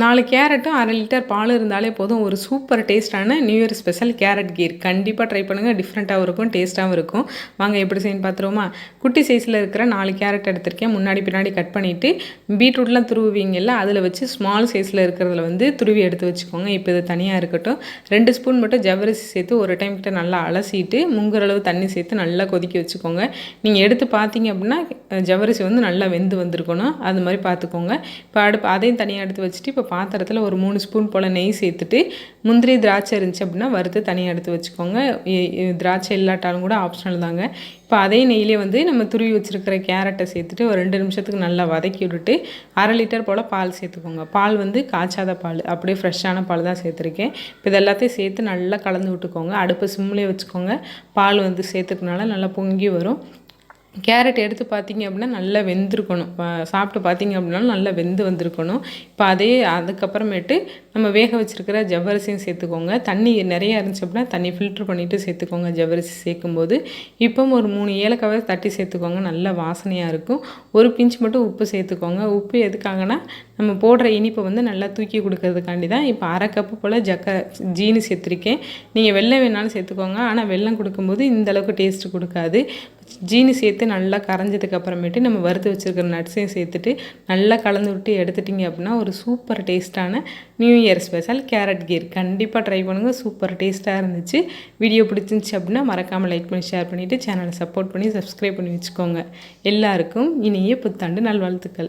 4 கேரட்டும் 1/2 லிட்டர் பால் இருந்தாலே போதும். ஒரு சூப்பர் டேஸ்ட்டான new year special carrot kheer. கண்டிப்பாக ட்ரை பண்ணுங்கள். டிஃப்ரெண்ட்டாகவும் இருக்கும், டேஸ்ட்டாகவும் இருக்கும். வாங்க எப்படி செய்யணும்னு பார்த்துருவோமா? குட்டி சைஸில் இருக்கிற 4 கேரட் எடுத்திருக்கேன். முன்னாடி பின்னாடி கட் பண்ணிவிட்டு பீட்ரூட்லாம் துருவுவீங்கல்ல, அதில் வச்சு ஸ்மால் சைஸில் இருக்கிறதுல வந்து துருவி எடுத்து வச்சுக்கோங்க. இப்போ இது தனியாக இருக்கட்டும். 2 ஸ்பூன் மட்டும் ஜவ்வரிசி சேர்த்து ஒரு டைம் கிட்ட நல்லா அலசிட்டு முங்குற அளவு தண்ணி சேர்த்து நல்லா கொதிக்க வச்சுக்கோங்க. நீங்கள் எடுத்து பார்த்தீங்க அப்படின்னா ஜவ்வரிசி வந்து நல்லா வெந்து வந்திருக்கணும். அது மாதிரி பார்த்துக்கோங்க. இப்போ அதையும் தனியாக எடுத்து வச்சுட்டு இப்போ பாத்திரத்தில் ஒரு 3 ஸ்பூன் போல் நெய் சேர்த்துட்டு முந்திரி திராட்சை இருந்துச்சு அப்படின்னா வறுத்து தனியாக எடுத்து வச்சுக்கோங்க. திராட்சை இல்லாட்டாலும் கூட ஆப்ஷனல் தாங்க. இப்போ அதே நெய்யிலே வந்து நம்ம துருவி வச்சுருக்கிற கேரட்டை சேர்த்துட்டு ஒரு 2 நிமிஷத்துக்கு நல்லா வதக்கி விட்டுட்டு 1/2 லிட்டர் போல் பால் சேர்த்துக்கோங்க. பால் வந்து காய்ச்சாத பால், அப்படியே ஃப்ரெஷ்ஷான பால் தான் சேர்த்துருக்கேன். இப்போ இது எல்லாத்தையும் சேர்த்து நல்லா கலந்து விட்டுக்கோங்க. அடுப்பு சிம்லேயே வச்சுக்கோங்க. பால் வந்து சேர்த்துக்கனால நல்லா பொங்கி வரும். கேரட் எடுத்து பார்த்தீங்க அப்படின்னா நல்லா வெந்திருக்கணும். சாப்பிட்டு பார்த்தீங்க அப்படின்னாலும் நல்லா வெந்து வந்திருக்கணும். இப்போ அதுக்கப்புறமேட்டு நம்ம வேக வச்சுருக்கிற ஜவ்வரிசியும் சேர்த்துக்கோங்க. தண்ணி நிறையா இருந்துச்சு அப்படின்னா தண்ணி ஃபில்ட்ரு பண்ணிவிட்டு சேர்த்துக்கோங்க ஜவ்வரிசி சேர்க்கும்போது. இப்போ ஒரு 3 ஏலக்காவை தட்டி சேர்த்துக்கோங்க. நல்ல வாசனையாக இருக்கும். ஒரு பிஞ்ச் மட்டும் உப்பு சேர்த்துக்கோங்க. உப்பு எதுக்காகனா நம்ம போடுற இனிப்பை வந்து நல்லா தூக்கி கொடுக்கறதுக்காண்டி தான். இப்போ 1/2 கப்பு போல் ஜீனி சேர்த்துருக்கேன். நீங்கள் வெல்லம் வேணாலும் சேர்த்துக்கோங்க. ஆனால் வெல்லம் கொடுக்கும்போது இந்தளவுக்கு டேஸ்ட்டு கொடுக்காது. ஜீனி சேர்த்து நல்லா கரைஞ்சதுக்கு அப்புறமேட்டு நம்ம வறுத்து வச்சுருக்கிற நட்ஸையும் சேர்த்துட்டு நல்லா கலந்து விட்டு எடுத்துட்டிங்க அப்படின்னா ஒரு சூப்பர் டேஸ்ட்டான new year special carrot kheer. கண்டிப்பாக ட்ரை பண்ணுங்கள். சூப்பர் டேஸ்ட்டாக இருந்துச்சு. வீடியோ பிடிச்சிருந்துச்சி அப்படின்னா மறக்காமல் லைக் பண்ணி ஷேர் பண்ணிவிட்டு சேனலை சப்போர்ட் பண்ணி சப்ஸ்கிரைப் பண்ணி வச்சுக்கோங்க. எல்லாருக்கும் இனிய புத்தாண்டு நல்வாழ்த்துக்கள்.